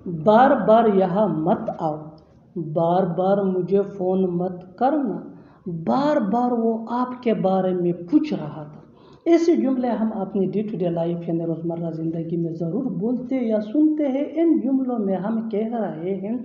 बार बार यहाँ मत आओ, बार बार मुझे फ़ोन मत करना, बार बार वो आपके बारे में पूछ रहा था। ऐसे जुमले हम अपनी डे टू डे लाइफ यानी रोज़मर्रा ज़िंदगी में ज़रूर बोलते या सुनते हैं। इन जुमलों में हम कह रहे हैं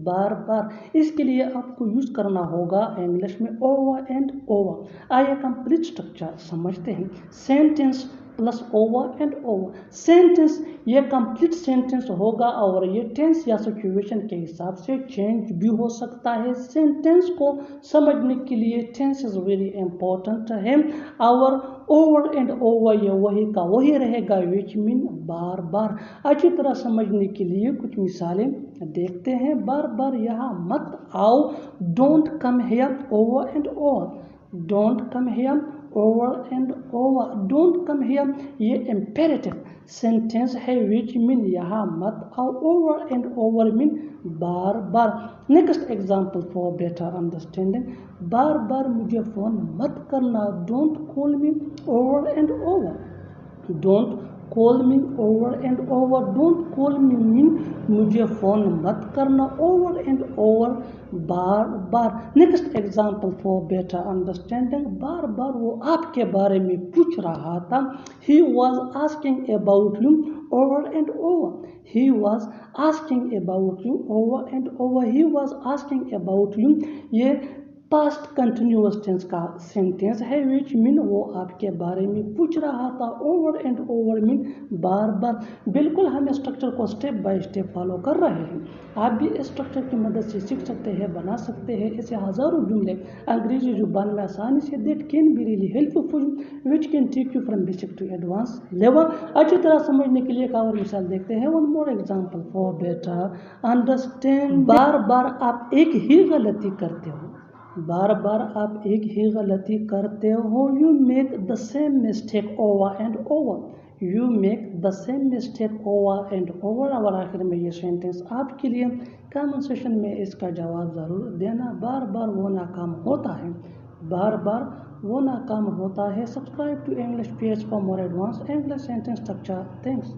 बार बार। इसके लिए आपको यूज़ करना होगा इंग्लिश में ओवर एंड ओवर। आइए कंप्लीट स्ट्रक्चर समझते हैं। Sentence plus over and over. Sentence ये कंप्लीट सेंटेंस होगा और ये टेंस या सिचुएशन के हिसाब से चेंज भी हो सकता है। सेंटेंस को समझने के लिए टेंस इज वेरी इंपॉर्टेंट है। और ओवर एंड ओवर ये वही का वही रहेगा, विच मीन बार बार। अच्छी तरह समझने के लिए कुछ मिसालें देखते हैं। बार बार यहाँ मत आओ, don't come here over and over. Don't come here over and over. Don't come here ये इम्पेरेटिव सेंटेंस है, विच मीन यहाँ मत आओ। ओवर एंड ओवर मीन बार बार। Next example for better understanding. बार बार मुझे फ़ोन मत करना, don't call me over and over. Don't call me over and over. Don't call me mean मुझे फ़ोन मत करना, ओवर एंड ओवर बार बार। Next example for better understanding. बार बार वो आपके बारे में पूछ रहा था। He was asking about you over and over. He was asking about you over and over. He was asking about you ये पास्ट कंटिन्यूअस टेंस का सेंटेंस है, विच मीन वो आपके बारे में पूछ रहा था। ओवर एंड ओवर मीन बार बार। बिल्कुल हम स्ट्रक्चर को स्टेप बाय स्टेप फॉलो कर रहे हैं। आप भी इस स्ट्रक्चर की मदद से सीख सकते हैं, बना सकते हैं ऐसे हज़ारों जुमले अंग्रेजी जुबान में आसानी से। That can be really helpful, which can take you from basic to advance level. अच्छी तरह समझने के लिए एक और मिसाल देखते हैं। One more example for better understand. बार बार आप एक ही गलती करते हो, बार बार आप एक ही गलती करते हो। You make the same mistake over and over. You make the same mistake over and over. और आखिर में ये सेंटेंस आपके लिए। कमेंट सेशन में इसका जवाब ज़रूर देना। बार बार वो नाकाम होता है, बार बार वो नाकाम होता है। Subscribe to English page for more advance English sentence structure. Thanks.